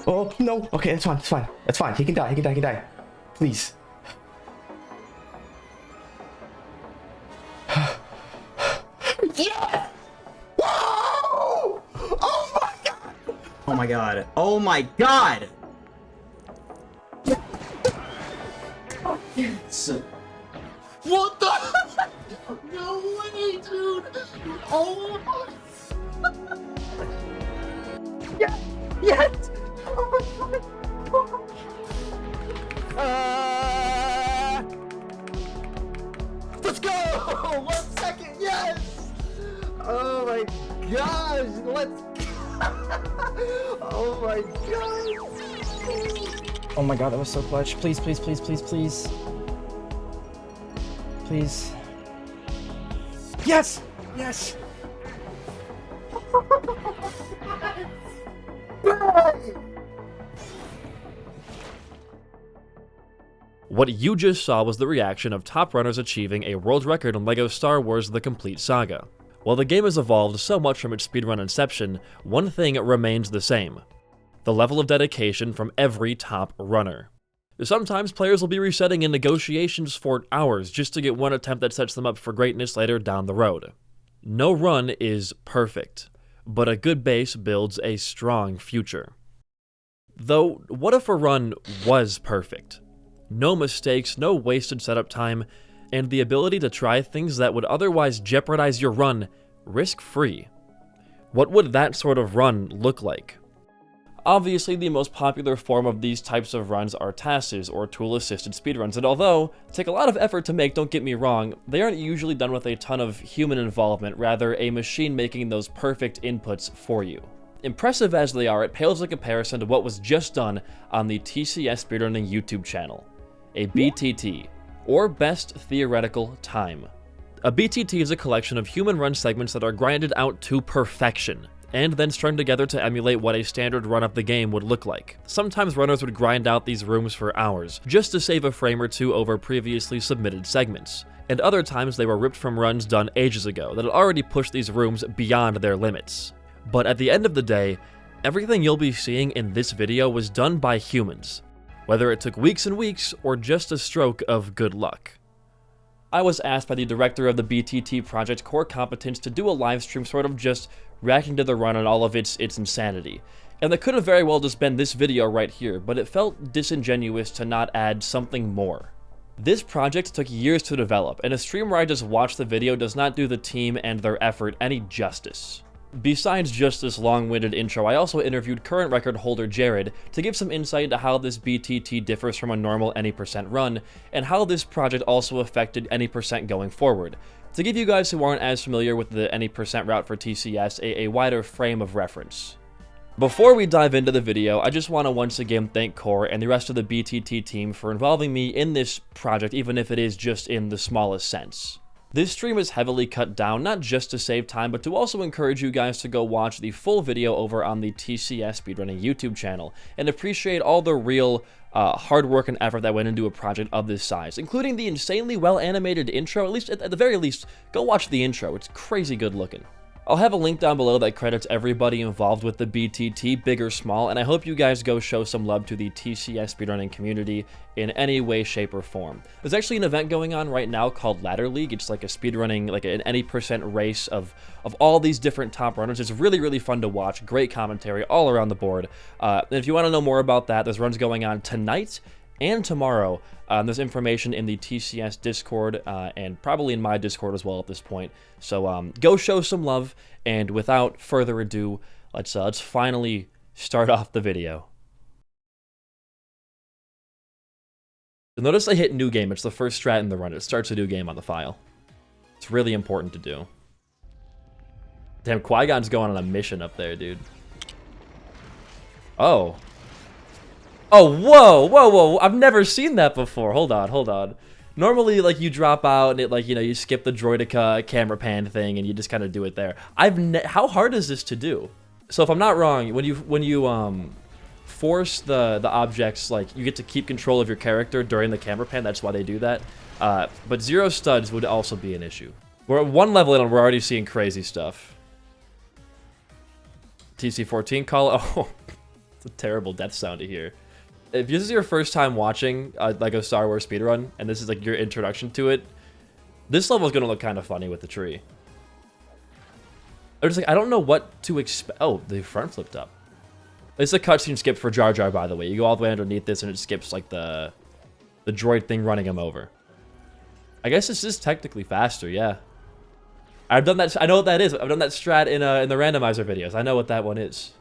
Oh, no. Okay, that's fine. That's fine. That's fine. He can die. He can die. He can die. Please. Yeah! Whoa! Oh my god! Oh my god. Oh my god! Yes! What the? No way, dude! Oh my... Yes! Yes! Oh my god! Let's go! 1 second, yes! Oh my gosh, let's... Oh my god! Oh my god, that was so clutch. Please, please, please, please, please. Please. Yes! Yes! What you just saw was the reaction of top runners achieving a world record in LEGO Star Wars The Complete Saga. While the game has evolved so much from its speedrun inception, one thing remains the same: the level of dedication from every top runner. Sometimes players will be resetting in negotiations for hours just to get one attempt that sets them up for greatness later down the road. No run is perfect, but a good base builds a strong future. Though, what if a run was perfect? No mistakes, no wasted setup time, and the ability to try things that would otherwise jeopardize your run risk-free. What would that sort of run look like? Obviously, the most popular form of these types of runs are TASes, or tool-assisted speedruns, and although take a lot of effort to make, don't get me wrong, they aren't usually done with a ton of human involvement, rather a machine making those perfect inputs for you. Impressive as they are, it pales in comparison to what was just done on the TCS Speedrunning YouTube channel, a BTT, or Best Theoretical Time. A BTT is a collection of human-run segments that are grinded out to perfection, and then strung together to emulate what a standard run of the game would look like. Sometimes runners would grind out these rooms for hours, just to save a frame or two over previously submitted segments, and other times they were ripped from runs done ages ago that had already pushed these rooms beyond their limits. But at the end of the day, everything you'll be seeing in this video was done by humans, whether it took weeks and weeks or just a stroke of good luck. I was asked by the director of the BTT project Core Competence to do a livestream sort of just reacting to the run and all of its insanity. And that could have very well just been this video right here, but it felt disingenuous to not add something more. This project took years to develop, and a stream where I just watch the video does not do the team and their effort any justice. Besides just this long-winded intro, I also interviewed current record holder Jared to give some insight into how this BTT differs from a normal any percent run, and how this project also affected any percent going forward, to give you guys who aren't as familiar with the any percent route for TCS a wider frame of reference. Before we dive into the video, I just want to once again thank Core and the rest of the BTT team for involving me in this project, even if it is just in the smallest sense. This stream is heavily cut down, not just to save time, but to also encourage you guys to go watch the full video over on the TCS Speedrunning YouTube channel, and appreciate all the real hard work and effort that went into a project of this size, including the insanely well-animated intro. At least, at the very least, go watch the intro. It's crazy good looking. I'll have a link down below that credits everybody involved with the BTT, big or small, and I hope you guys go show some love to the TCS speedrunning community in any way, shape, or form. There's actually an event going on right now called Ladder League. It's like a speedrunning, like an any percent race of all these different top runners. It's really, really fun to watch. Great commentary all around the board. And if you want to know more about that, there's runs going on tonight and tomorrow. There's information in the TCS Discord, and probably in my Discord as well at this point. So go show some love, and without further ado, let's finally start off the video. Notice I hit new game. It's the first strat in the run. It starts a new game on the file. It's really important to do. Damn, Qui-Gon's going on a mission up there, dude. Oh. Oh, whoa, whoa, whoa. I've never seen that before. Hold on, hold on. Normally, like, you drop out and it, like, you know, you skip the droidica camera pan thing and you just kind of do it there. How hard is this to do? So if I'm not wrong, when you force the objects, like, you get to keep control of your character during the camera pan. That's why they do that. But 0 studs would also be an issue. We're at 1 level in and we're already seeing crazy stuff. TC14 call. Oh. It's a terrible death sound to hear. If this is your first time watching like a Star Wars speedrun, and this is like your introduction to it, this level is gonna look kind of funny with the tree. I'm just like, I don't know what to expect. Oh, the front flipped up. It's a cutscene skip for Jar Jar, by the way. You go all the way underneath this, and it skips like the droid thing running him over. I guess this is technically faster, yeah. I've done that. I know what that is. I've done that strat in the randomizer videos. I know what that one is.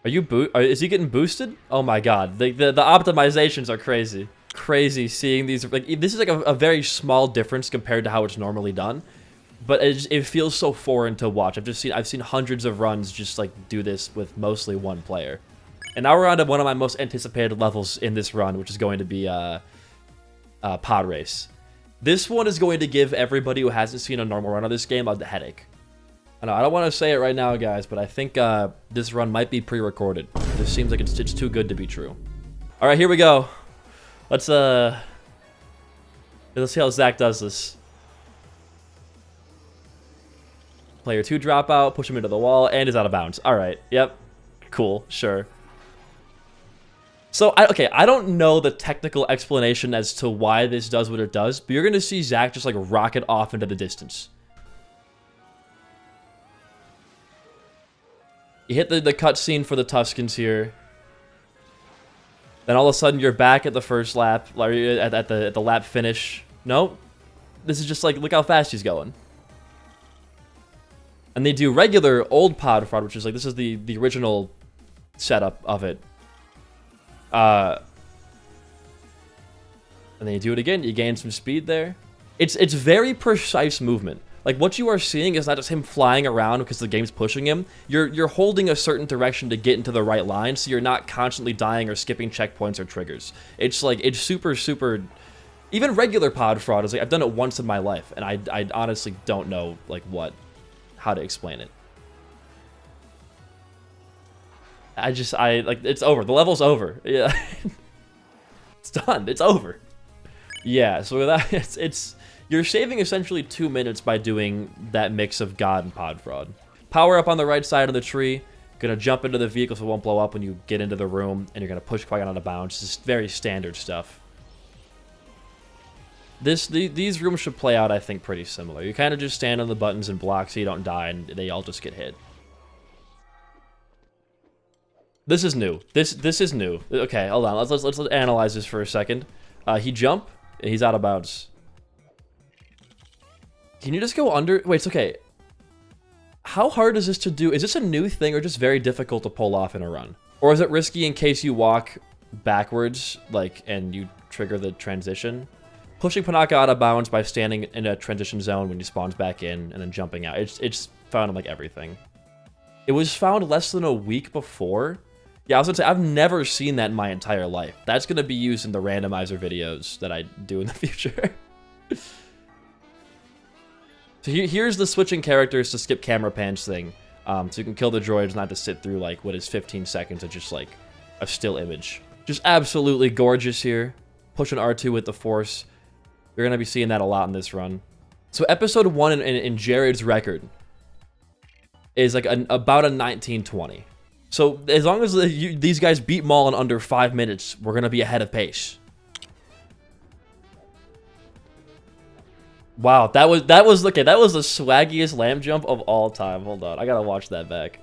Are you is he getting boosted? Oh my god, the optimizations are crazy. Crazy seeing these. Like, this is like a very small difference compared to how it's normally done, but it feels so foreign to watch. I've seen hundreds of runs just like do this with mostly one player, and now we're on to one of my most anticipated levels in this run, which is going to be Podrace. This one is going to give everybody who hasn't seen a normal run of this game a headache. I don't want to say it right now, guys, but I think this run might be pre-recorded. This seems like it's too good to be true. All right, here we go. Let's see how Zach does this. Player 2 drop out, push him into the wall, and is out of bounds. All right, yep, cool, sure. So, I don't know the technical explanation as to why this does what it does, but you're going to see Zach just like rocket off into the distance. You hit the cutscene for the Tuskens here. Then all of a sudden you're back at the first lap, like at the lap finish. No, this is just like, look how fast he's going. And they do regular old pod fraud, which is like, this is the original setup of it. And then you do it again, you gain some speed there. It's very precise movement. Like, what you are seeing is not just him flying around because the game's pushing him. You're holding a certain direction to get into the right line, so you're not constantly dying or skipping checkpoints or triggers. It's like, it's super, super... Even regular pod fraud is like, I've done it once in my life, and I honestly don't know, like, how to explain it. Like, it's over. The level's over. Yeah. It's done. It's over. Yeah, so with that, you're saving essentially 2 minutes by doing that mix of God and pod fraud. Power up on the right side of the tree. Gonna jump into the vehicle so it won't blow up when you get into the room, and you're gonna push Qui-Gon out of bounds. This is very standard stuff. These rooms should play out, I think, pretty similar. You kind of just stand on the buttons and block so you don't die, and they all just get hit. This is new. This is new. Okay, hold on. Let's analyze this for a second. He jump, and he's out of bounds. Can you just go under? Wait, it's okay. How hard is this to do? Is this a new thing or just very difficult to pull off in a run? Or is it risky in case you walk backwards, like, and you trigger the transition? Pushing Panaka out of bounds by standing in a transition zone when he spawns back in and then jumping out. It's found in, like, everything. It was found less than a week before. Yeah, I was gonna say, I've never seen that in my entire life. That's gonna be used in the randomizer videos that I do in the future. So here's the switching characters to skip camera pans thing. So you can kill the droids, not to sit through like what is 15 seconds of just like a still image. Just absolutely gorgeous here. Pushing R2 with the Force. You're going to be seeing that a lot in this run. So episode 1 in Jared's record is like about a 1920. So as long as these guys beat Maul in under 5 minutes, we're going to be ahead of pace. Wow, that was okay, that was the swaggiest lamb jump of all time. Hold on, I gotta watch that back.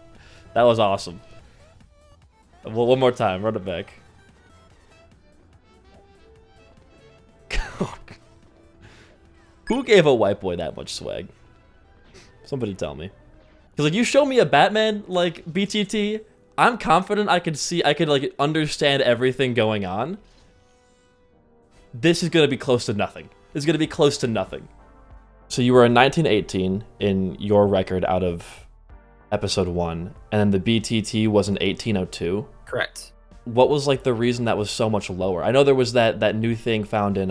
That was awesome. Well, one more time, run it back. Who gave a white boy that much swag? Somebody tell me. Cause like, you show me a Batman like BTT, I'm confident I could like understand everything going on. This is gonna be close to nothing. This is gonna be close to nothing. So you were in 1918 in your record out of episode 1, and then the BTT was in 1802. Correct. What was like the reason that was so much lower? I know there was that new thing found in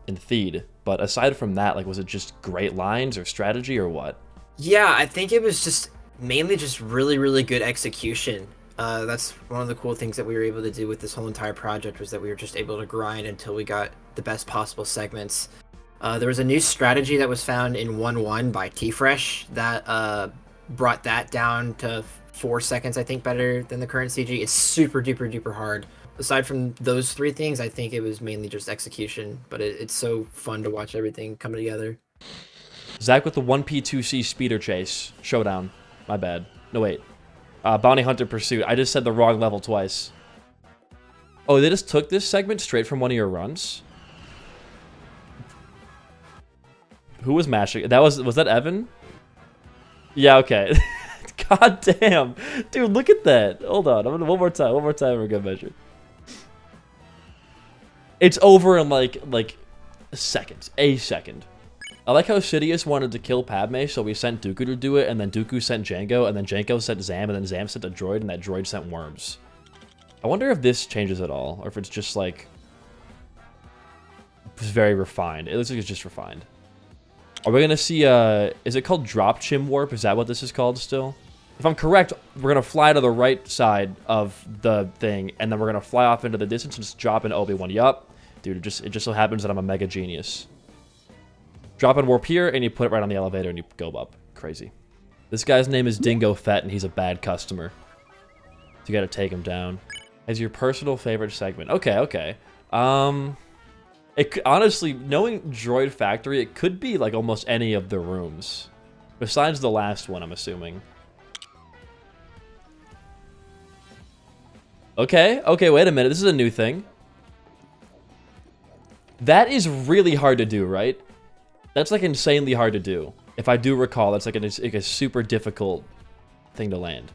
Theed, but aside from that, like, was it just great lines or strategy or what? Yeah, I think it was just mainly just really, really good execution. That's one of the cool things that we were able to do with this whole entire project, was that we were just able to grind until we got the best possible segments. There was a new strategy that was found in 1.1 by T-Fresh that brought that down to 4 seconds, I think, better than the current CG. It's super duper duper hard. Aside from those 3 things, I think it was mainly just execution, but it's so fun to watch everything come together. Zach with the 1P2C speeder chase. Showdown. My bad. No, wait. Bounty Hunter Pursuit. I just said the wrong level twice. Oh, they just took this segment straight from one of your runs? Who was mashing? Was that Evan? Yeah, okay. God damn. Dude, look at that. Hold on. I'm gonna one more time for good measure. It's over in like seconds. A second. I like how Sidious wanted to kill Padme, so we sent Dooku to do it, and then Dooku sent Jango, and then Jango sent Zam, and then Zam sent a droid, and that droid sent worms. I wonder if this changes at all, or if it's just like... It's very refined. It looks like it's just refined. Are we gonna see, is it called Drop Chim Warp? Is that what this is called still? If I'm correct, we're gonna fly to the right side of the thing, and then we're gonna fly off into the distance and just drop in Obi-Wan. Yup. Dude, it just so happens that I'm a mega genius. Drop in warp here, and you put it right on the elevator, and you go up. Crazy. This guy's name is Dingo Fett, and he's a bad customer. So you gotta take him down. As your personal favorite segment. Okay, okay. Honestly, knowing Droid Factory, it could be like almost any of the rooms. Besides the last one, I'm assuming. Okay, okay, wait a minute. This is a new thing. That is really hard to do, right? That's like insanely hard to do. If I do recall, that's like a super difficult thing to land.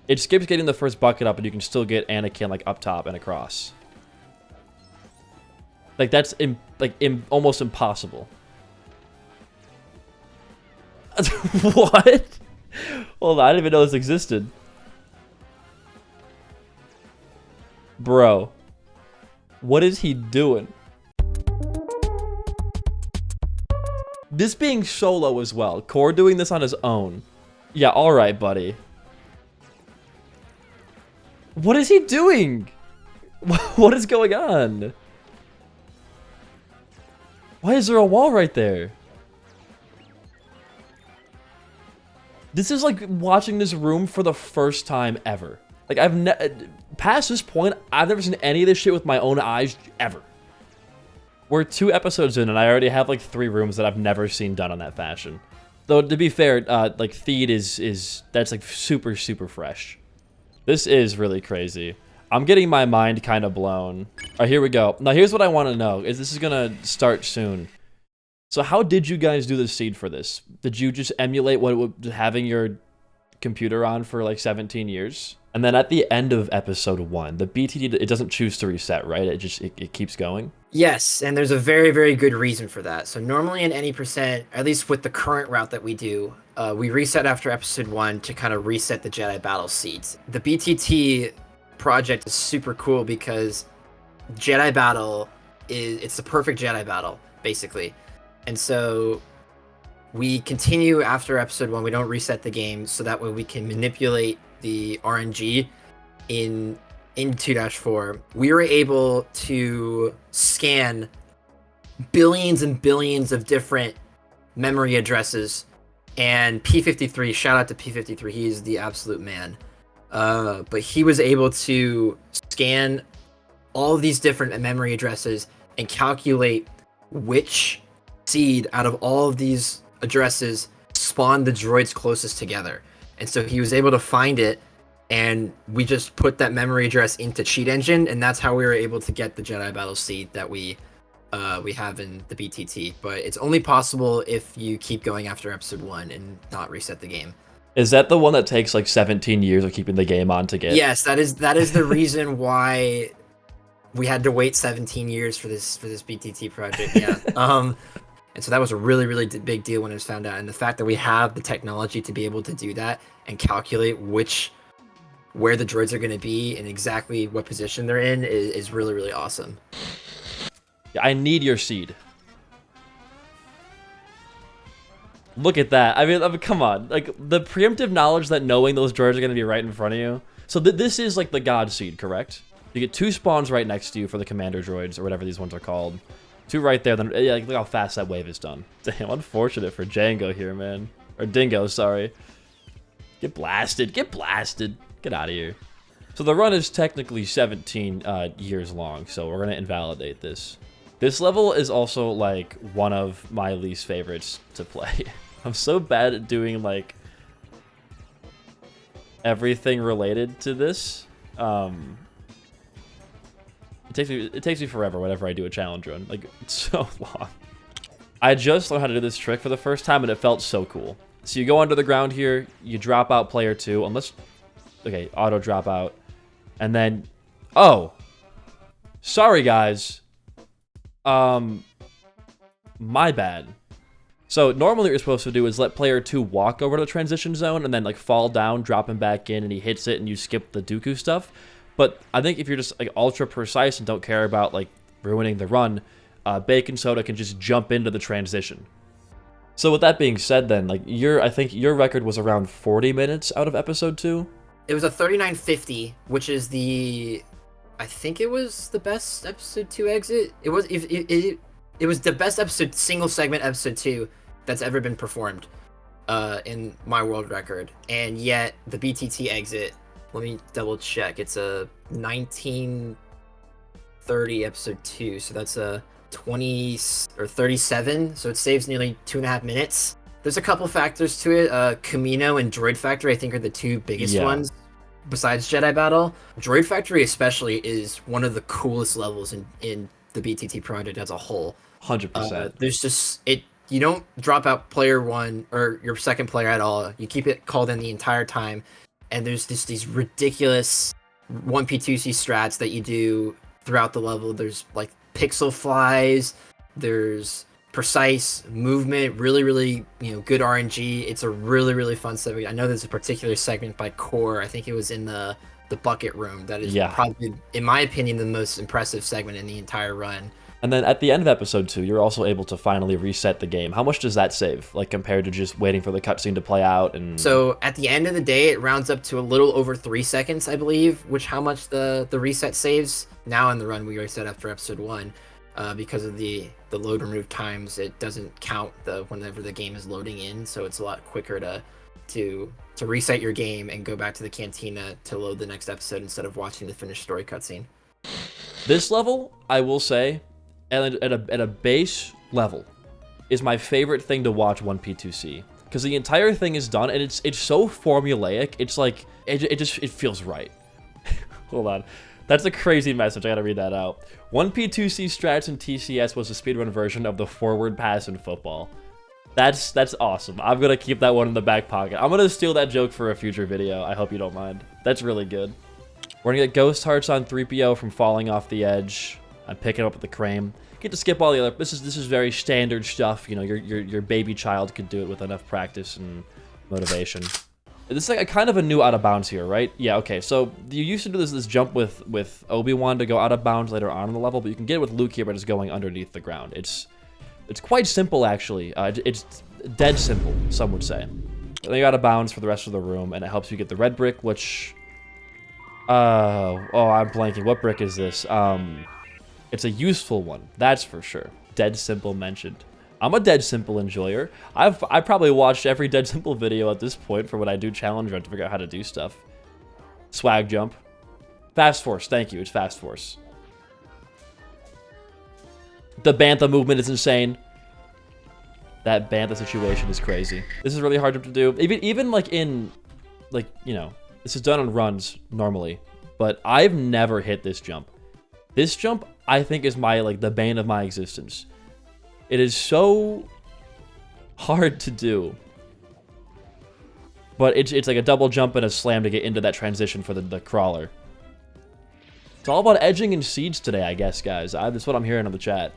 It skips getting the first bucket up, and you can still get Anakin like up top and across. Like that's almost impossible. What? Hold on, I didn't even know this existed. Bro, what is he doing? This being solo as well. Core doing this on his own. Yeah, alright, buddy. What is he doing? What is going on? Why is there a wall right there? This is like watching this room for the first time ever. Like, past this point, I've never seen any of this shit with my own eyes ever. We're 2 episodes in, and I already have like 3 rooms that I've never seen done on that fashion. Though, to be fair, like, Theed that's like super, super fresh. This is really crazy. I'm getting my mind kind of blown. All right, here we go. Now, here's what I want to know. This is going to start soon. So how did you guys do the seed for this? Did you just emulate having your computer on for like 17 years? And then at the end of episode 1, the BTT, it doesn't choose to reset, right? It keeps going? Yes, and there's a very, very good reason for that. So normally in any percent, at least with the current route that we do, we reset after episode 1 to kind of reset the Jedi Battle seeds. The BTT project is super cool because Jedi Battle it's the perfect Jedi Battle, basically. And so we continue after episode 1. We don't reset the game, so that way we can manipulate the RNG in 2-4. We were able to scan billions and billions of different memory addresses, and P53, shout out to P53, he is the absolute man. But he was able to scan all of these different memory addresses and calculate which seed out of all of these addresses spawned the droids closest together. And so he was able to find it, and we just put that memory address into Cheat Engine, and that's how we were able to get the Jedi Battle seed that we have in the BTT. But it's only possible if you keep going after episode 1 and not reset the game. Is that the one that takes like 17 years of keeping the game on to get? Yes, that is the reason why we had to wait 17 years for this BTT project. Yeah. And so that was a really, really big deal when it was found out. And the fact that we have the technology to be able to do that and calculate where the droids are going to be and exactly what position they're in is really, really awesome. Yeah, I need your seed. Look at that. I mean, come on. Like, the preemptive knowledge that knowing those droids are going to be right in front of you. So this is like the God seed, correct? You get 2 spawns right next to you for the commander droids, or whatever these ones are called. 2 right there, then yeah, look how fast that wave is done. Damn, unfortunate for Django here, man. Or Dingo, sorry. Get blasted. Get blasted. Get out of here. So the run is technically 17 years long, so we're going to invalidate this. This level is also, like, one of my least favorites to play. I'm so bad at doing, like, everything related to this. It takes me forever whenever I do a challenge run. Like, it's so long. I just learned how to do this trick for the first time, and it felt so cool. So you go under the ground here, you drop out player 2, unless... Okay, auto drop out. And then... Oh! Sorry, guys. My bad. So normally what you're supposed to do is let player 2 walk over to the transition zone and then like fall down, drop him back in, and he hits it and you skip the Dooku stuff. But I think if you're just like ultra precise and don't care about like ruining the run, Bacon Soda can just jump into the transition. So with that being said then, like I think your record was around 40 minutes out of episode 2? It was a 39.50, which is I think it was the best episode 2 exit. It was the best episode, single segment episode 2 that's ever been performed in my world record. And yet the BTT exit, let me double check. It's a 1930 episode 2, so that's a 20 or 37. So it saves nearly 2.5 minutes. There's a couple factors to it. Camino and Droid Factory, I think, are the two biggest ones. Besides Jedi Battle, Droid Factory especially is one of the coolest levels in the BTT project as a whole. 100%. There's just you don't drop out player 1 or your second player at all. You keep it called in the entire time, and there's just these ridiculous 1P2C strats that you do throughout the level. There's like pixel flies, there's precise movement, really good RNG. It's a really fun segment. I know there's a particular segment by Core. I think it was in the bucket room that is probably, in my opinion, the most impressive segment in the entire run. And then at the end of episode 2, you're also able to finally reset the game. How much does that save, like compared to just waiting for the cutscene to play out? And so at the end of the day, it rounds up to a little over 3 seconds, I believe, which how much the reset saves. Now in the run, we reset after episode 1. Because of the load remove times, it doesn't count whenever the game is loading in, so it's a lot quicker to reset your game and go back to the cantina to load the next episode instead of watching the finished story cutscene. This level, I will say, at a base level, is my favorite thing to watch 1P2C, because the entire thing is done and it's so formulaic. It's like it feels right. Hold on. That's a crazy message. I gotta read that out. 1P2C strats in TCS was a speedrun version of the forward pass in football. That's awesome. I'm gonna keep that one in the back pocket. I'm gonna steal that joke for a future video. I hope you don't mind. That's really good. We're gonna get ghost hearts on 3PO from falling off the edge. I'm picking up with the crane. Get to skip all the other. This is very standard stuff. You know, your baby child could do it with enough practice and motivation. This is like a kind of a new out of bounds here, right? Yeah, okay. So you used to do this jump with Obi-Wan to go out of bounds later on in the level, but you can get it with Luke here by just going underneath the ground. It's quite simple, actually. It's dead simple, some would say. Then you're out of bounds for the rest of the room, and it helps you get the red brick, which... I'm blanking. What brick is this? It's a useful one, that's for sure. Dead simple mentioned. I'm a Dead Simple enjoyer. I probably watched every Dead Simple video at this point for when I do challenge run to figure out how to do stuff. Swag jump. Fast Force, thank you, it's Fast Force. The Bantha movement is insane. That Bantha situation is crazy. This is really hard to do. Even like in, like, you know, this is done on runs normally, but I've never hit this jump. This jump, I think, is the bane of my existence. It is so hard to do. But it's like a double jump and a slam to get into that transition for the crawler. It's all about edging and seeds today, I guess, guys. That's what I'm hearing on the chat.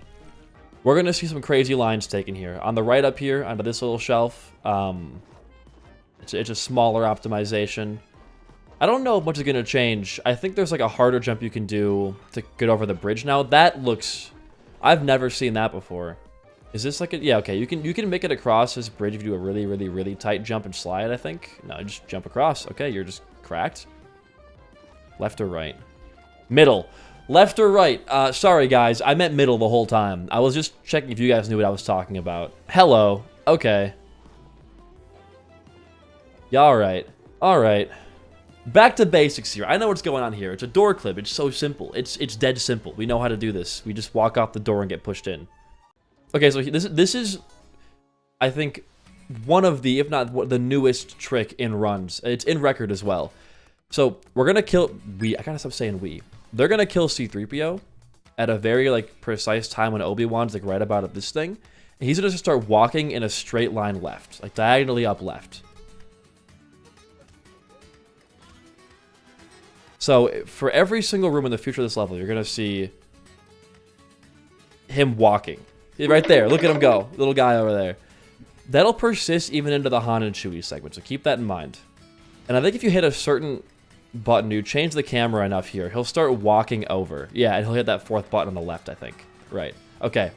We're going to see some crazy lines taken here. On the right up here, onto this little shelf, it's a smaller optimization. I don't know if much is going to change. I think there's like a harder jump you can do to get over the bridge now. That looks... I've never seen that before. Is this like a... Yeah, okay. You can make it across this bridge if you do a really tight jump and slide, I think. No, just jump across. Okay, you're just cracked. Left or right? Middle. Left or right? Sorry, guys. I meant middle the whole time. I was just checking if you guys knew what I was talking about. Hello. Okay. Yeah, alright. All right. Back to basics here. I know what's going on here. It's a door clip. It's so simple. It's dead simple. We know how to do this. We just walk off the door and get pushed in. Okay, so this is, I think, one of the, if not the newest trick in runs. It's in record as well. So we're gonna kill, I gotta stop saying we. They're gonna kill C-3PO at a very like precise time when Obi-Wan's like right about at this thing. And he's gonna just start walking in a straight line left, like diagonally up left. So for every single room in the future of this level, you're gonna see him walking. Right there, look at him go, little guy over there. That'll persist even into the Han and Chewie segment, so keep that in mind. And I think if you hit a certain button, you change the camera enough here, he'll start walking over. Yeah, and he'll hit that fourth button on the left, I think. Right, okay.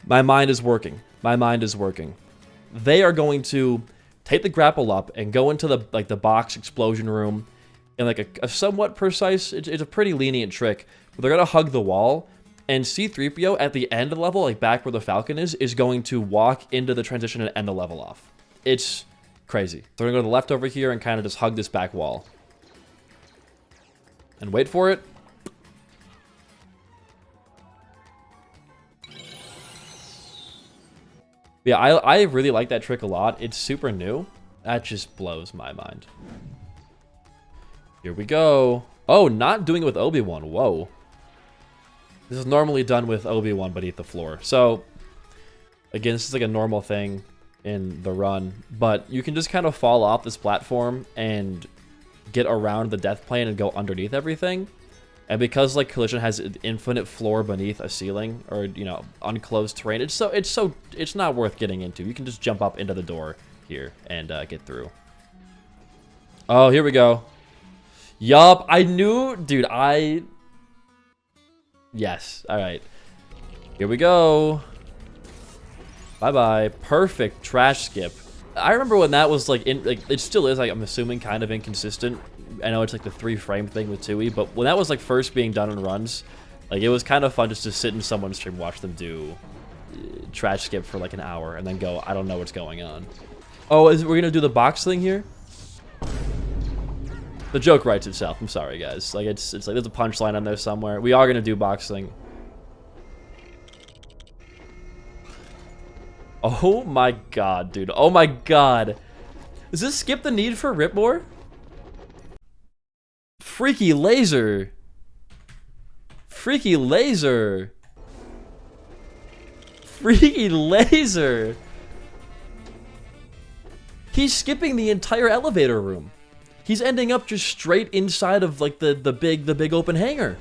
My mind is working. My mind is working. They are going to take the grapple up and go into the box explosion room in like a somewhat precise, it's a pretty lenient trick, but they're gonna hug the wall, and C-3PO at the end of the level, like back where the Falcon is going to walk into the transition and end the level off. It's crazy. They're gonna go to the left over here and kind of just hug this back wall. And wait for it. Yeah, I really like that trick a lot. It's super new. That just blows my mind. Here we go. Oh, not doing it with Obi-Wan. Whoa. This is normally done with Obi-Wan beneath the floor. So, again, this is like a normal thing in the run. But you can just kind of fall off this platform and get around the death plane and go underneath everything. And because like Collision has an infinite floor beneath a ceiling or, you know, unclosed terrain, it's not worth getting into. You can just jump up into the door here and get through. Oh, here we go. Yup, I knew, dude, yes, all right. Here we go. Bye-bye. Perfect trash skip. I remember when that was like, it still is, like, I'm assuming kind of inconsistent. I know it's like the 3-frame thing with Tui, but when that was like first being done in runs, like it was kind of fun just to sit in someone's stream, watch them do trash skip for like an hour and then go, I don't know what's going on. Oh, we're gonna do the box thing here? The joke writes itself. I'm sorry, guys. Like it's like there's a punchline on there somewhere. We are gonna do boxing. Oh my god, dude. Oh my god. Does this skip the need for rip more? Freaky laser. Freaky laser. Freaky laser. He's skipping the entire elevator room. He's ending up just straight inside of like the big open hangar.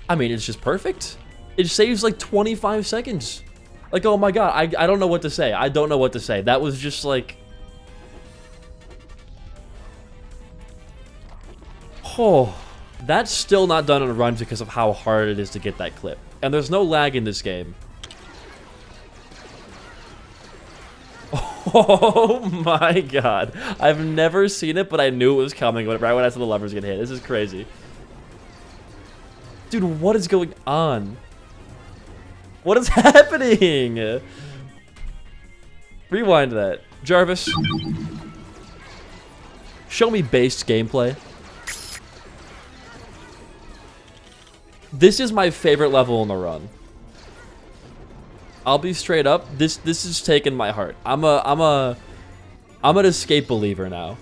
I mean, it's just perfect. It saves like 25 seconds. Like, oh my god, I don't know what to say. I don't know what to say. That was just like, oh, that's still not done in runs because of how hard it is to get that clip. And there's no lag in this game. Oh my god. I've never seen it, but I knew it was coming right when I saw the levers get hit. This is crazy. Dude, what is going on? What is happening? Rewind that. Jarvis. Show me based gameplay. This is my favorite level in the run. I'll be straight up. This is taking my heart. I'm an escape believer now.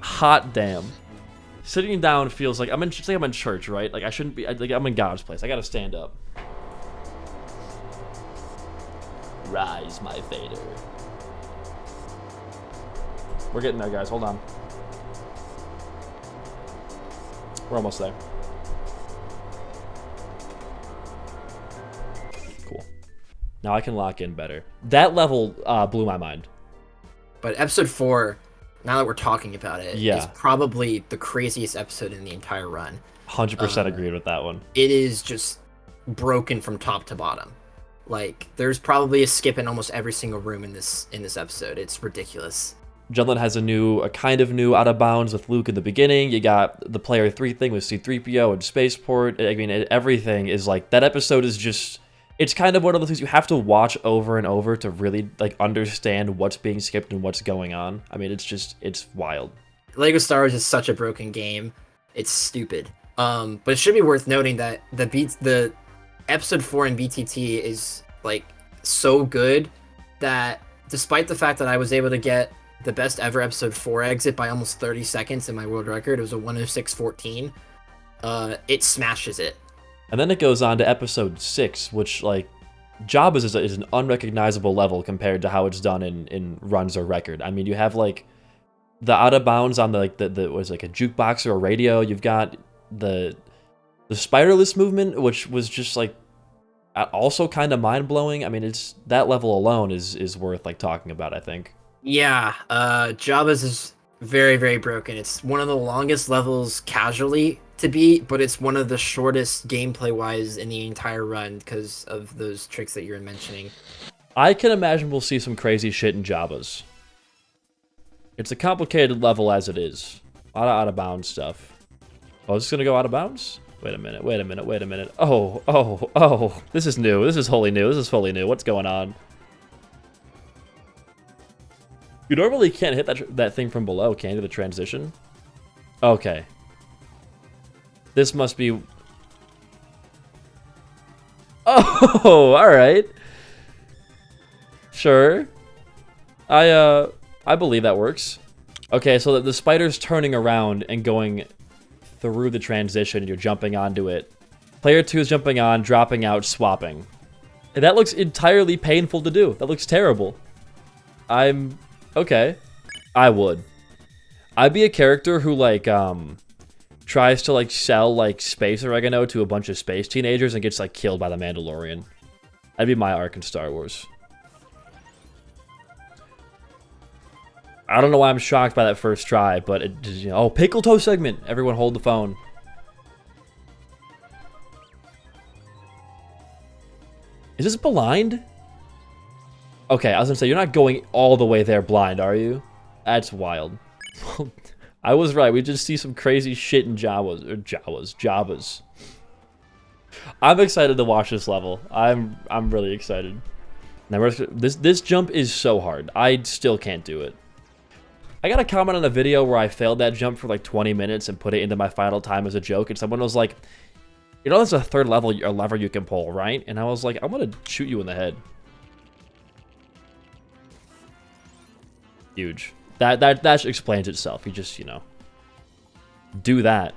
Hot damn. Sitting down feels like I'm in church, right? Like I shouldn't be. Like I'm in God's place. I gotta stand up. Rise, my Vader. We're getting there, guys. Hold on. We're almost there. Cool. Now I can lock in better. That level blew my mind. But episode 4, now that we're talking about it, yeah, is probably the craziest episode in the entire run. 100% agreed with that one. It is just broken from top to bottom. Like, there's probably a skip in almost every single room in this episode. It's ridiculous. Jundland has a kind of new out of bounds with Luke in the beginning. You got the player 3 thing with C-3PO and Spaceport. I mean, everything is like, that episode is just, it's kind of one of those things you have to watch over and over to really like understand what's being skipped and what's going on. I mean, it's wild. Lego Star Wars is such a broken game. It's stupid. But it should be worth noting that the episode 4 in BTT is like so good that despite the fact that I was able to get the best ever episode 4 exit by almost 30 seconds in my world record, it was a 106.14. It smashes it. And then it goes on to episode 6, which, like, Jabba's is an unrecognizable level compared to how it's done in runs or record. I mean, you have, like, the out of bounds on the was like a jukebox or a radio. You've got the spiderless movement, which was just, like, also kind of mind-blowing. I mean, it's that level alone is worth, like, talking about, I think. Yeah, Jabba's is very, very broken. It's one of the longest levels casually to beat, but it's one of the shortest gameplay-wise in the entire run because of those tricks that you're mentioning. I can imagine we'll see some crazy shit in Jabba's. It's a complicated level as it is. A lot of out-of-bounds stuff. Oh, is this gonna go out of bounds? Wait a minute, wait a minute, wait a minute. Oh. This is new. This is wholly new. This is fully new. What's going on? You normally can't hit that thing from below, can you? The transition? Okay. This must be... Oh, alright. Sure. I believe that works. Okay, so the spider's turning around and going through the transition. You're jumping onto it. Player 2 is jumping on, dropping out, swapping. And that looks entirely painful to do. That looks terrible. Okay. I would. I'd be a character who, like, tries to, like, sell, like, space oregano to a bunch of space teenagers and gets, like, killed by the Mandalorian. That'd be my arc in Star Wars. I don't know why I'm shocked by that first try, but it just, you know, oh, pickle toe segment. Everyone hold the phone. Is this blind? Okay, I was gonna say, you're not going all the way there blind, are you? That's wild. I was right, we just see some crazy shit in Jabba's. I'm excited to watch this level. I'm really excited. Now, this jump is so hard. I still can't do it. I got a comment on a video where I failed that jump for like 20 minutes and put it into my final time as a joke, and someone was like, you know, there's a third level, a lever you can pull, right? And I was like, I'm gonna shoot you in the head. Huge. That explains itself. You just, you know, do that.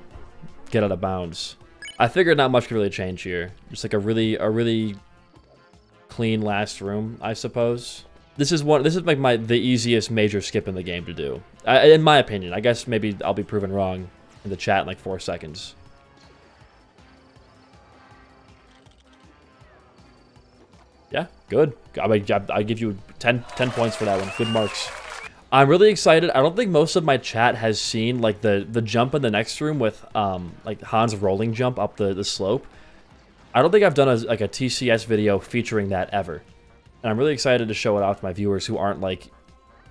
Get out of bounds. I figured not much could really change here. Just like a really clean last room, I suppose. This is like the easiest major skip in the game to do. In my opinion. I guess maybe I'll be proven wrong in the chat in like 4 seconds. Yeah, good. I give you 10 points for that one. Good marks. I'm really excited. I don't think most of my chat has seen like the jump in the next room with like Han's rolling jump up the slope. I don't think I've done like a TCS video featuring that ever. And I'm really excited to show it off to my viewers who aren't like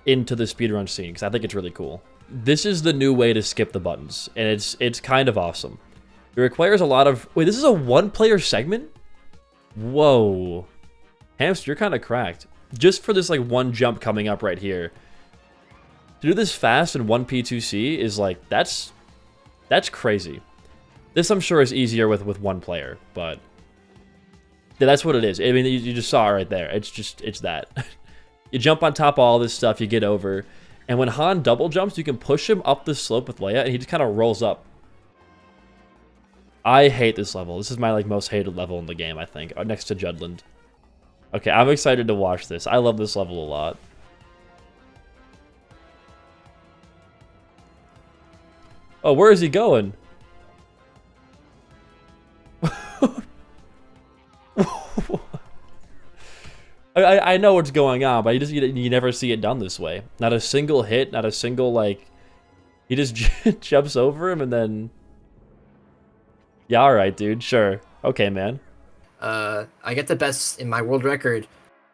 into the speedrun scene, because I think it's really cool. This is the new way to skip the buttons, and it's kind of awesome. It requires a lot of... Wait, this is a one-player segment? Whoa. Hamster, you're kind of cracked. Just for this like one jump coming up right here. To do this fast in 1P2C is like, that's crazy. This I'm sure is easier with one player, but yeah, that's what it is. I mean, you just saw it right there. It's that. You jump on top of all this stuff, you get over, and when Han double jumps, you can push him up the slope with Leia, and he just kind of rolls up. I hate this level. This is my like most hated level in the game, I think, next to Judland. Okay, I'm excited to watch this. I love this level a lot. Oh, where is he going? I know what's going on, but you never see it done this way. Not a single hit, not a single, like... He just jumps over him and then... Yeah, alright, dude, sure. Okay, man. I get the best, in my world record,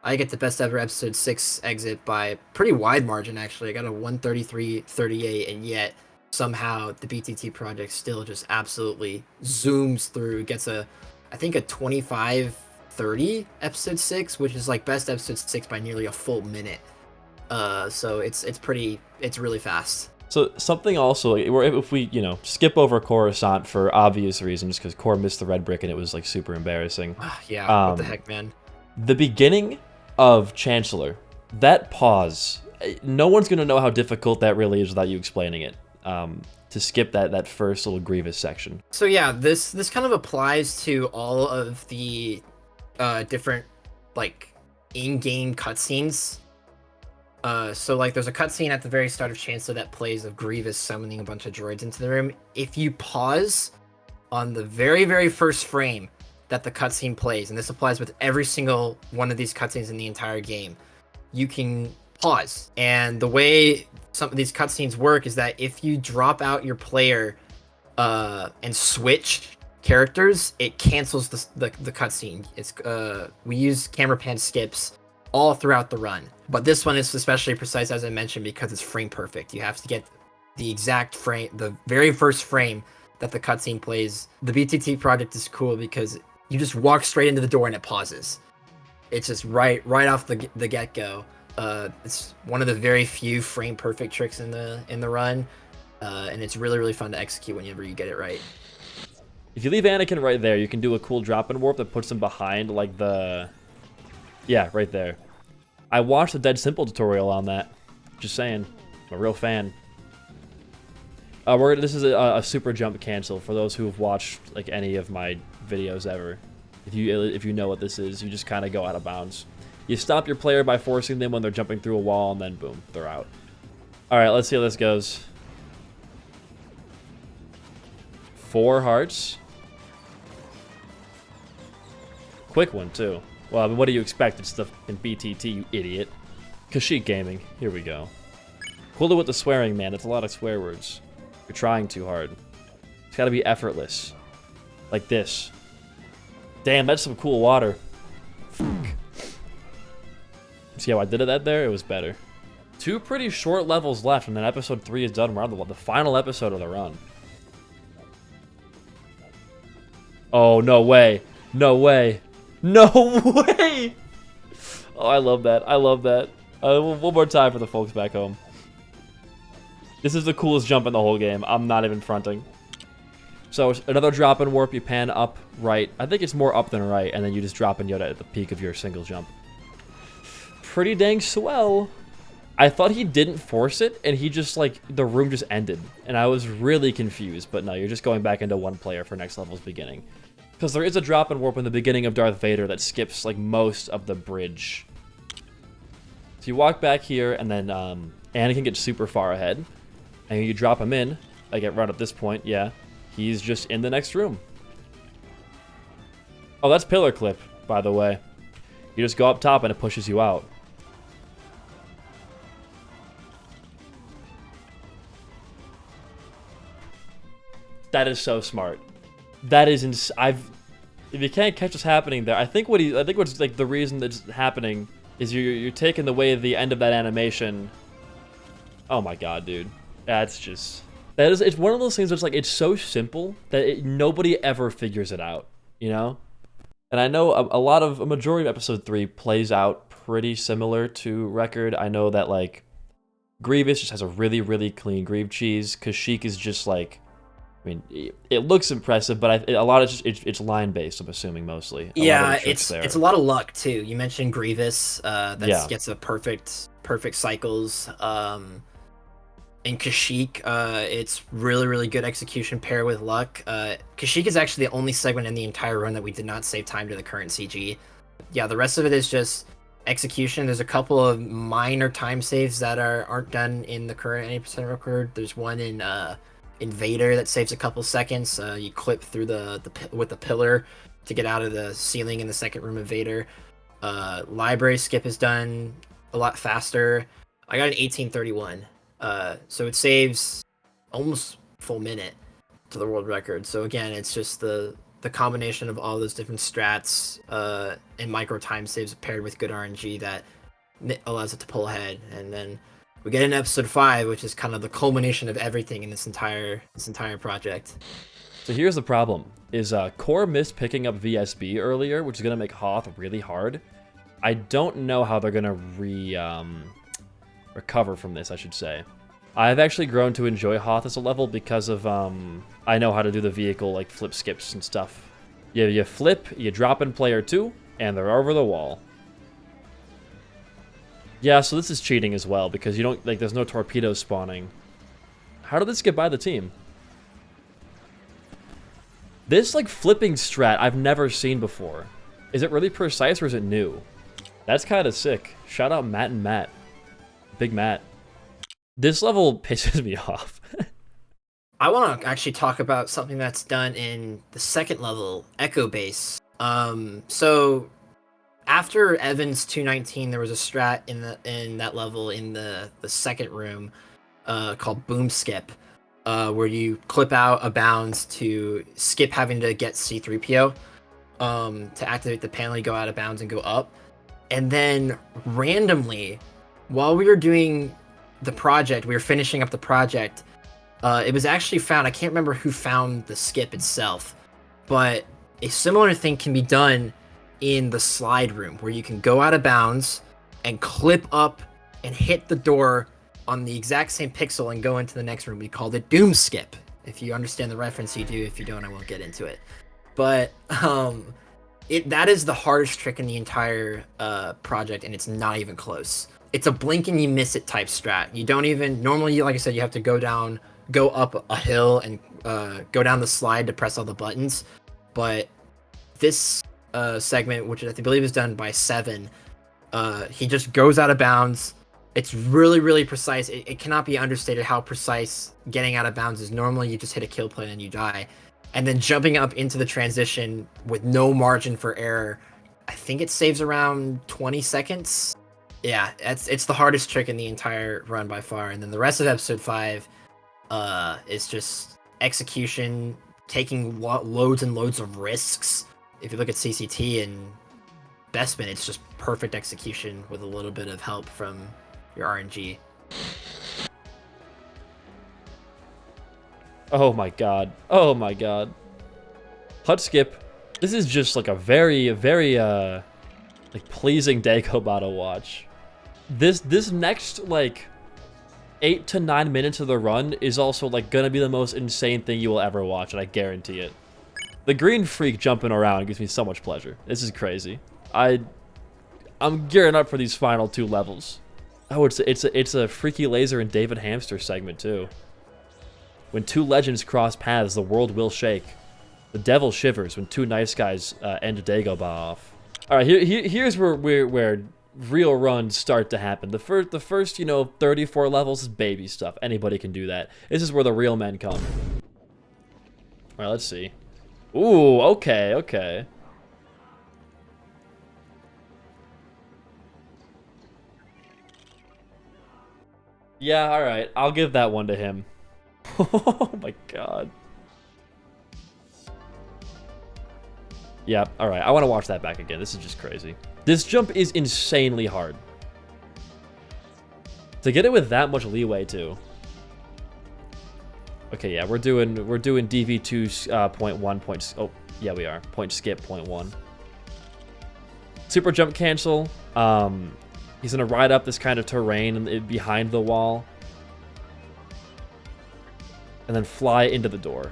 I get the best ever episode 6 exit by a pretty wide margin, actually. I got a 133.38, and yet somehow the BTT project still just absolutely zooms through, gets I think a 25 30 episode 6, which is like best episode 6 by nearly a full minute. So it's really fast. So something also, like, if we, skip over Coruscant for obvious reasons, because Cor missed the red brick and it was like super embarrassing. Yeah, what the heck, man. The beginning of Chancellor, that pause, no one's gonna know how difficult that really is without you explaining it. To skip that first little Grievous section. So yeah, this kind of applies to all of the different like in-game cutscenes. So like there's a cutscene at the very start of Chancellor that plays of Grievous summoning a bunch of droids into the room. If you pause on the very, very first frame that the cutscene plays, and this applies with every single one of these cutscenes in the entire game, you can pause. And the way some of these cutscenes work is that if you drop out your player and switch characters, it cancels the cutscene. It's we use camera pan skips all throughout the run, but this one is especially precise, as I mentioned, because it's frame perfect. You have to get the exact frame, the very first frame that the cutscene plays. The BTT project is cool because you just walk straight into the door and it pauses. It's just right off the get-go. It's one of the very few frame perfect tricks in the run, and it's really fun to execute whenever you get it right. If you leave Anakin right there, you can do a cool drop and warp that puts him behind like the... Yeah, right there. I watched the Dead Simple tutorial on that. Just saying. I'm a real fan. This is a super jump cancel for those who have watched like any of my videos ever. If you know what this is, you just kind of go out of bounds. You stop your player by forcing them when they're jumping through a wall, and then boom, they're out. Alright, let's see how this goes. 4 hearts. Quick one, too. Well, I mean, what do you expect? It's the in BTT, you idiot. Kashyyyk Gaming. Here we go. Cool it with the swearing, man. It's a lot of swear words. You're trying too hard. It's gotta be effortless. Like this. Damn, that's some cool water. Fuck. See how I did that there? It was better. 2 pretty short levels left, and then episode 3 is done. We're on the final episode of the run. Oh, no way. No way. No way! Oh, I love that. I love that. One more time for the folks back home. This is the coolest jump in the whole game. I'm not even fronting. So, another drop and warp. You pan up, right. I think it's more up than right, and then you just drop in Yoda at the peak of your single jump. Pretty dang swell. I thought he didn't force it, and he just, like, the room just ended. And I was really confused, but no, you're just going back into one player for next level's beginning. Because there is a drop and warp in the beginning of Darth Vader that skips, like, most of the bridge. So you walk back here, and then Anakin gets super far ahead. And you drop him in, like, right at this point, yeah. He's just in the next room. Oh, that's pillar clip, by the way. You just go up top, and it pushes you out. That is so smart. That is if you can't catch what's happening there, I think what's like the reason that's happening is you're taking away the end of that animation. Oh my god, dude. That's just it's one of those things that's like it's so simple that nobody ever figures it out, you know? And I know a majority of episode 3 plays out pretty similar to Record. I know that like Grievous just has a really clean Grieve cheese. Kashyyyk is just like, I mean, it looks impressive, but a lot of it's line based. I'm assuming mostly. Yeah, it's a lot of luck too. You mentioned Grievous, gets a perfect cycles. In Kashyyyk, it's really good execution paired with luck. Kashyyyk is actually the only segment in the entire run that we did not save time to the current CG. Yeah, the rest of it is just execution. There's a couple of minor time saves that aren't done in the current 80% record. There's one in Vader that saves a couple seconds. You clip through with the pillar to get out of the ceiling in the second room of Vader. Library skip is done a lot faster. I got an 1831, so it saves almost full minute to the world record. So again, it's just the combination of all those different strats and micro time saves paired with good RNG that allows it to pull ahead. And then we get in episode 5, which is kind of the culmination of everything in this entire project. So here's the problem, is Core missed picking up VSB earlier, which is going to make Hoth really hard. I don't know how they're going to recover from this, I should say. I've actually grown to enjoy Hoth as a level because of, I know how to do the vehicle, like, flip skips and stuff. You flip, you drop in player 2, and they're over the wall. Yeah, so this is cheating as well, because you don't, like, there's no torpedoes spawning. How did this get by the team? This, like, flipping strat I've never seen before. Is it really precise or is it new? That's kind of sick. Shout out Matt and Matt. Big Matt. This level pisses me off. I want to actually talk about something that's done in the second level, Echo Base. So after Evans 219, there was a strat in that level in the second room called Boom Skip. Where you clip out a bounds to skip having to get C-3PO to activate the panel, you go out of bounds and go up. And then randomly, while we were doing the project, we were finishing up the project, it was actually found, I can't remember who found the skip itself, but a similar thing can be done in the slide room, where you can go out of bounds and clip up and hit the door on the exact same pixel and go into the next room. We called it Doom Skip. If you understand the reference, you do. If you don't, I won't get into it. But that is the hardest trick in the entire project, and it's not even close. It's a blink and you miss it type strat. You don't even, normally, like I said, you have to go up a hill and go down the slide to press all the buttons. But this segment, which I believe is done by Seven, he just goes out of bounds. It's really, really precise. It cannot be understated how precise getting out of bounds is. Normally, you just hit a kill play and you die. And then jumping up into the transition with no margin for error, I think it saves around 20 seconds. Yeah, it's the hardest trick in the entire run by far. And then the rest of episode 5 is just execution, taking loads and loads of risks. If you look at CCT and Bestman, it's just perfect execution with a little bit of help from your RNG. Oh my god. Oh my god. Hut skip. This is just like a very, very like pleasing Dago battle watch. This next like 8 to 9 minutes of the run is also like gonna be the most insane thing you will ever watch, and I guarantee it. The green freak jumping around gives me so much pleasure. This is crazy. I'm gearing up for these final 2 levels. Oh, it's a Freaky Laser and David Hamster segment too. When 2 legends cross paths, the world will shake. The devil shivers when 2 nice guys end a Dagobah off. All right, here's where real runs start to happen. The first 34 levels is baby stuff. Anybody can do that. This is where the real men come. All right, let's see. Ooh, okay. Yeah, all right. I'll give that one to him. Oh my god. Yeah, all right. I want to watch that back again. This is just crazy. This jump is insanely hard. To get it with that much leeway too. Okay, yeah, we're doing DV2 point 1 points. Oh, yeah, we are. Point skip, point 1. Super jump cancel. He's gonna ride up this kind of terrain behind the wall. And then fly into the door.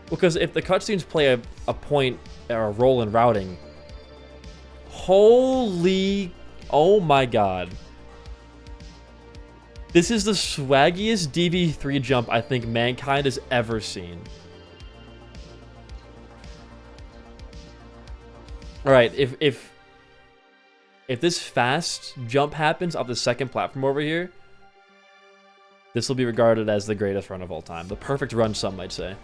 Because if the cutscenes play a point or a role in routing, oh my god. This is the swaggiest DV3 jump I think mankind has ever seen. Alright, if this fast jump happens off the second platform over here, this will be regarded as the greatest run of all time. The perfect run, some might say.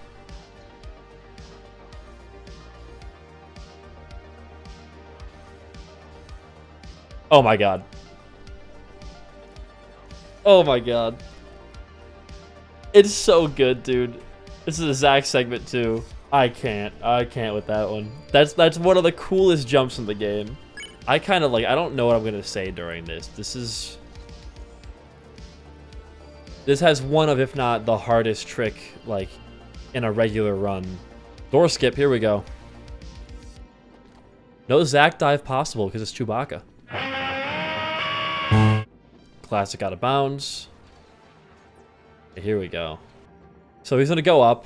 Oh my god. Oh my god. It's so good, dude. This is a Zach segment too. I can't with that one. That's one of the coolest jumps in the game. I kind of like, I don't know what I'm gonna say during this. This This has one of, if not the hardest trick, like, in a regular run. Door skip, here we go. No Zack dive possible because it's Chewbacca. Classic out of bounds. Okay, here we go. So he's gonna go up.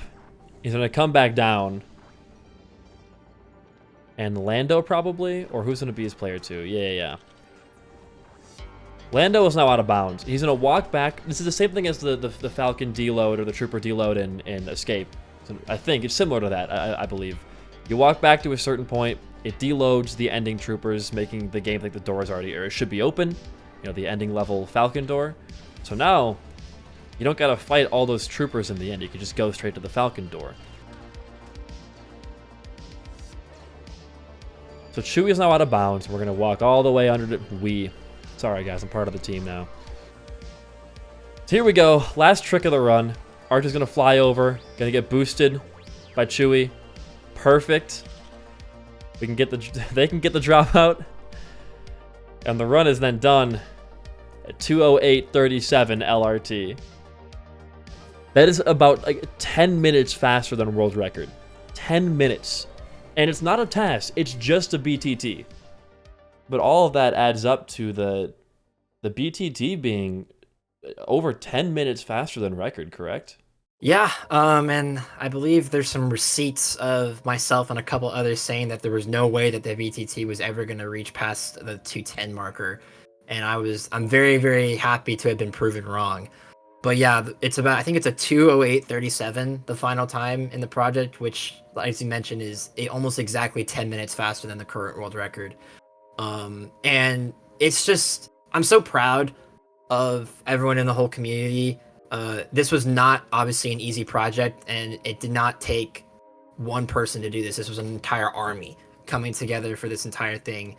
He's gonna come back down. And Lando probably? Or who's gonna be his player two? Yeah. Lando is now out of bounds. He's gonna walk back. This is the same thing as the Falcon deload or the Trooper deload in Escape. So I think it's similar to that, I believe. You walk back to a certain point, it deloads the ending troopers, making the game think the door is already, or it should be open. You know, the ending level Falcon door. So now, you don't gotta fight all those troopers in the end. You can just go straight to the Falcon door. So Chewie's now out of bounds. We're gonna walk all the way under the Sorry guys, I'm part of the team now. So here we go. Last trick of the run. Archer's gonna fly over. Gonna get boosted by Chewie. Perfect. We can get they can get the drop out. And the run is then done at 2:08:37 LRT. That is about like 10 minutes faster than world record. 10 minutes. And it's not a task, it's just a BTT. But all of that adds up to the BTT being over 10 minutes faster than record, correct? Yeah, and I believe there's some receipts of myself and a couple others saying that there was no way that the BTT was ever going to reach past the 210 marker. And I'm very, very happy to have been proven wrong. But yeah, I think it's a 2:08:37, the final time in the project, which, as you mentioned, is almost exactly 10 minutes faster than the current world record. And it's just, I'm so proud of everyone in the whole community. This was not obviously an easy project, and it did not take one person to do this. This was an entire army coming together for this entire thing.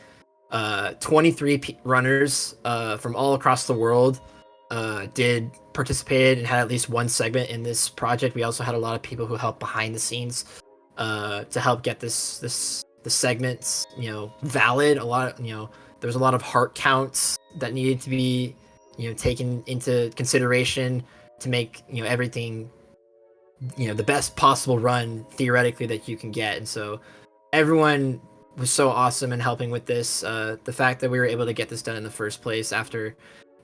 23 runners from all across the world did participate and had at least one segment in this project. We also had a lot of people who helped behind the scenes to help get the segments, valid. There was a lot of heart counts that needed to be, taken into consideration to make, everything, the best possible run theoretically that you can get. And so everyone was so awesome in helping with this. The fact that we were able to get this done in the first place after,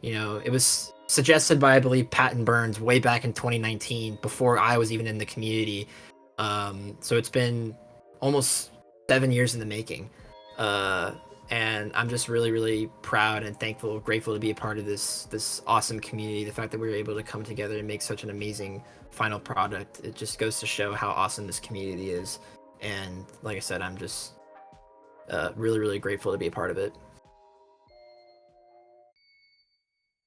it was suggested by, I believe, Patton Burns way back in 2019, before I was even in the community. So it's been almost 7 years in the making. And I'm just really, really proud and thankful, grateful to be a part of this awesome community. The fact that we were able to come together and make such an amazing final product, it just goes to show how awesome this community is. And like I said, I'm just really, really grateful to be a part of it.